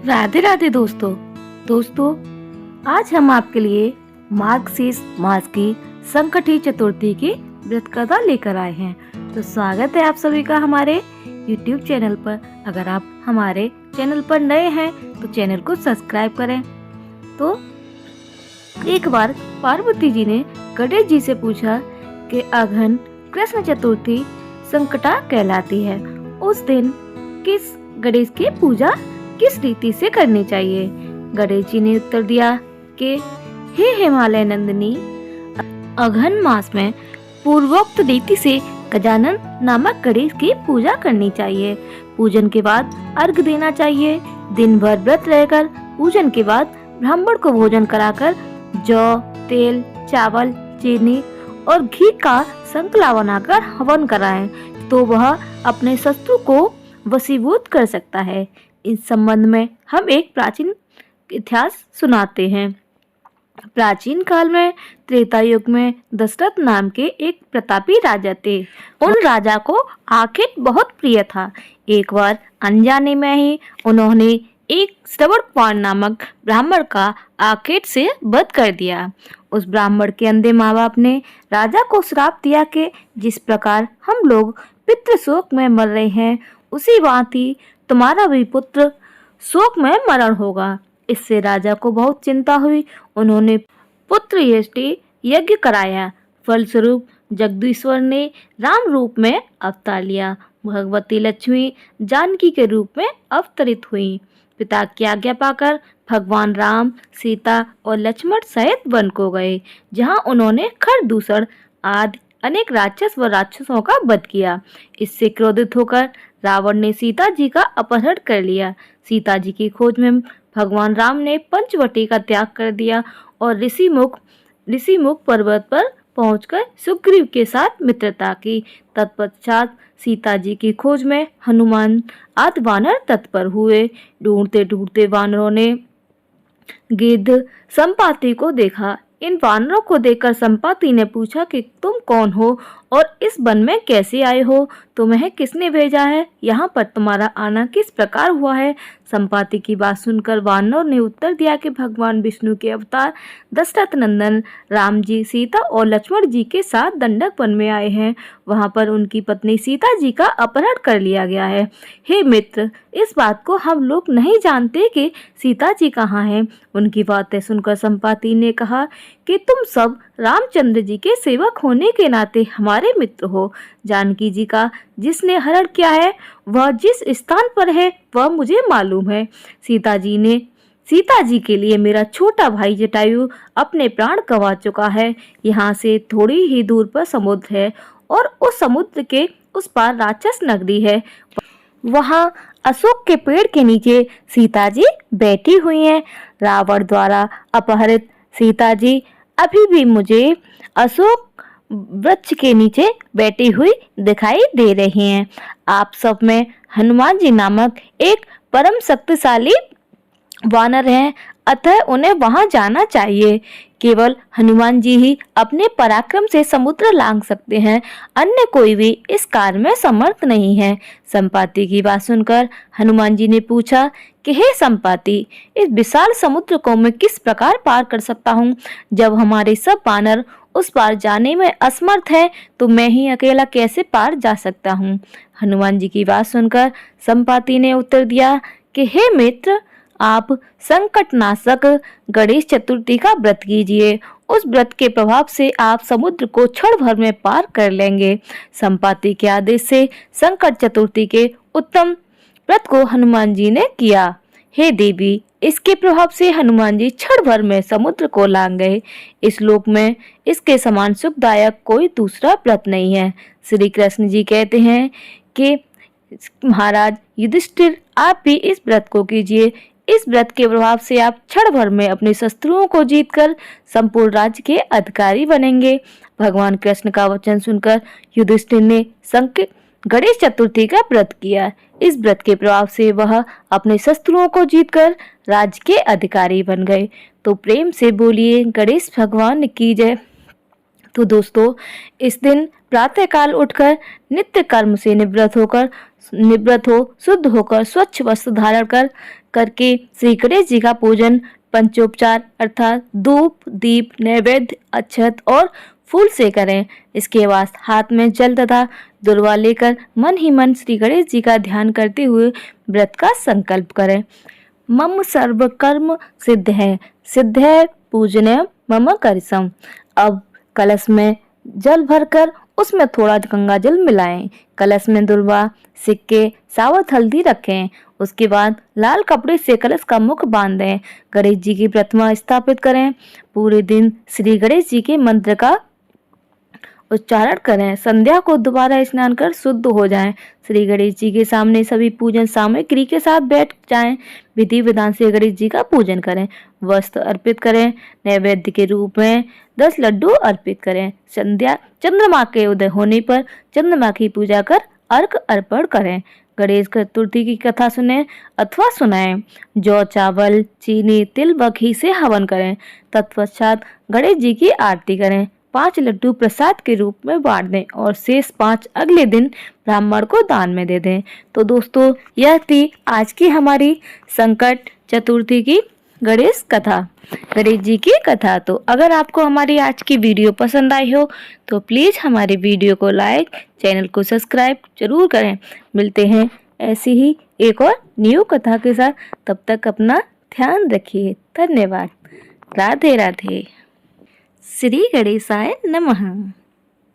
राधे राधे दोस्तों, आज हम आपके लिए मार्गशीर्ष मास की संकटी चतुर्थी की व्रत कथा लेकर आए हैं। तो स्वागत है आप सभी का हमारे YouTube चैनल पर। अगर आप हमारे चैनल पर नए हैं तो चैनल को सब्सक्राइब करें। तो एक बार पार्वती जी ने गणेश जी से पूछा कि अघन कृष्ण चतुर्थी संकटा कहलाती है, उस दिन किस गणेश की पूजा किस रीति से करनी चाहिए। गणेश जी ने उत्तर दिया कि हे हिमालय नंदिनी, अघन मास में पूर्वोक्त रीति से गजानन नामक गणेश की पूजा करनी चाहिए। पूजन के बाद अर्घ देना चाहिए। दिन भर व्रत रहकर पूजन के बाद ब्राह्मण को भोजन कराकर जौ, तेल, चावल, चीनी और घी का संकला बनाकर हवन कराएं तो वह अपने शत्रु को वशीभूत कर सकता है। इस संबंध में हम एक प्राचीन इतिहास सुनाते हैं। प्राचीन काल में त्रेता युग में दशरथ नाम के एक प्रतापी राजा थे। उन राजा को आखेट बहुत प्रिय था। एक बार अनजाने में ही उन्होंने एक श्रवणकुमार नामक ब्राह्मण का आखेट से वध कर दिया। उस ब्राह्मण के अंधे माँ बाप ने राजा को श्राप दिया कि जिस प्रकार हम लोग पितृ शोक में मर रहे हैं, उसी भांति तुम्हारा भी पुत्र शोक में मरण होगा। इससे राजा को बहुत चिंता हुई। उन्होंने पुत्र यष्टि यज्ञ कराया। फलस्वरूप जगदीश्वर ने राम रूप में अवतार लिया। भगवती लक्ष्मी जानकी के रूप में अवतरित हुई। पिता की आज्ञा पाकर भगवान राम, सीता और लक्ष्मण सहित वन को गए, जहां उन्होंने खरदूषण आदि अनेक राक्षस व राक्षसों का वध किया। इससे क्रोधित होकर रावण ने सीता जी का अपहरण कर लिया। सीता जी की खोज में भगवान राम ने पंचवटी का त्याग कर दिया और ऋषिमुख पर्वत पर पहुंचकर सुग्रीव के साथ मित्रता की। तत्पश्चात सीता जी की खोज में हनुमान आदि वानर तत्पर हुए। ढूंढते ढूंढते वानरों ने गिद्ध संपाति को देखा। इन वानरों को देखकर संपाति ने पूछा कि तुम कौन हो और इस वन में कैसे आए हो? तुम्हें किसने भेजा है? यहाँ पर तुम्हारा आना किस प्रकार हुआ है? संपाति की बात सुनकर वानरों ने उत्तर दिया कि भगवान विष्णु के अवतार दशरथ नंदन राम जी सीता और लक्ष्मण जी के साथ दंडक वन में आए हैं। वहाँ पर उनकी पत्नी सीता जी का अपहरण कर लिया गया है। हे मित्र, इस बात को हम लोग नहीं जानते कि सीता जी कहाँ हैं। उनकी बातें सुनकर संपाति ने कहा कि तुम सब रामचंद्र जी के सेवक होने के नाते हमारे मित्र हो। जानकी जी का जिसने हरण किया है वह जिस स्थान पर है वह मुझे मालूम है। सीता जी के लिए मेरा छोटा भाई जटायु अपने प्राण गंवा चुका है। यहाँ से थोड़ी ही दूर पर समुद्र है और उस समुद्र के उस पार राक्षस नगरी है। वहाँ अशोक के पेड़ के नीचे सीता जी बैठी हुई हैं। रावण द्वारा अपहरित सीता जी अभी भी मुझे अशोक वृक्ष के नीचे बैठी हुई दिखाई दे रही हैं। आप सब में हनुमान जी नामक एक परम शक्तिशाली वानर हैं, अतः उन्हें वहां जाना चाहिए। केवल हनुमान जी ही अपने पराक्रम से समुद्र लांघ सकते हैं, अन्य कोई भी इस कार्य में समर्थ नहीं है। संपाति की बात सुनकर हनुमान जी ने पूछा कि हे संपाति, इस विशाल समुद्र को मैं किस प्रकार पार कर सकता हूँ? जब हमारे सब वानर उस पार जाने में असमर्थ है तो मैं ही अकेला कैसे पार जा सकता हूँ? हनुमान जी की बात सुनकर संपाति ने उत्तर दिया कि हे मित्र, आप संकटनाशक गणेश चतुर्थी का व्रत कीजिए। उस व्रत के प्रभाव से आप समुद्र को क्षण भर में पार कर लेंगे। संपाति के आदेश से संकट चतुर्थी के उत्तम व्रत को हनुमान जी ने किया। हे देवी, इसके प्रभाव से हनुमान जी क्षण भर में समुद्र को लांघ गए। इस लोक में इसके समान सुखदायक कोई दूसरा व्रत नहीं है। श्री कृष्ण जी कहते हैं कि महाराज युधिष्ठिर, आप भी इस व्रत को कीजिए। इस व्रत के प्रभाव से आप क्षण भर में अपने शत्रुओं को जीतकर संपूर्ण राज्य के अधिकारी बनेंगे। भगवान कृष्ण का वचन सुनकर युधिष्ठिर ने गणेश चतुर्थी का व्रत किया। इस व्रत के प्रभाव से वह अपने शत्रुओं को जीतकर राज्य के अधिकारी बन गए। तो प्रेम से बोलिए गणेश भगवान की जय। तो दोस्तों, इस दिन प्रातःकाल उठकर नित्य कर्म से निवृत्त होकर निवृत्त हो, शुद्ध होकर स्वच्छ वस्त्र धारण करके श्री गणेश जी का पूजन पंचोपचार अर्थात धूप, दीप, नैवेद्य, अक्षत और फूल से करें। इसके बाद हाथ में जल तथा दुर्वा लेकर मन ही मन श्री गणेश जी का ध्यान करते हुए व्रत का संकल्प करें। मम सर्व कर्म सिद्ध है पूजनीय मम करिसम। अब कलश में जल भरकर उसमें थोड़ा गंगा जल मिलाएं। कलश में दुर्वा, सिक्के, सावत हल्दी रखें। उसके बाद लाल कपड़े से कलश का मुख बांध दें। गणेश जी की प्रतिमा स्थापित करें। पूरे दिन श्री गणेश जी के मंत्र का उच्चारण करें। संध्या को दोबारा स्नान कर शुद्ध हो जाएं। श्री गणेश जी के सामने सभी पूजन सामग्री के साथ बैठ जाएं। विधि विधान से गणेश जी का पूजन करें। वस्त्र अर्पित करें। नैवेद्य के रूप में 10 लड्डू अर्पित करें। चंद्रमा के उदय होने पर चंद्रमा की पूजा कर अर्घ अर्पण करें। गणेश चतुर्थी की कथा सुने अथवा सुनाएं। जौ, चावल, चीनी, तिल व घी से हवन करें। तत्पश्चात गणेश जी की आरती करें। 5 लड्डू प्रसाद के रूप में बांट दें और शेष 5 अगले दिन ब्राह्मण को दान में दे दें। तो दोस्तों, यह थी आज की हमारी संकट चतुर्थी की गणेश कथा, गणेश जी की कथा। तो अगर आपको हमारी आज की वीडियो पसंद आई हो तो प्लीज़ हमारी वीडियो को लाइक, चैनल को सब्सक्राइब जरूर करें। मिलते हैं ऐसी ही एक और न्यू कथा के साथ। तब तक अपना ध्यान रखिए। धन्यवाद। राधे राधे। श्री गणेशाय नमः।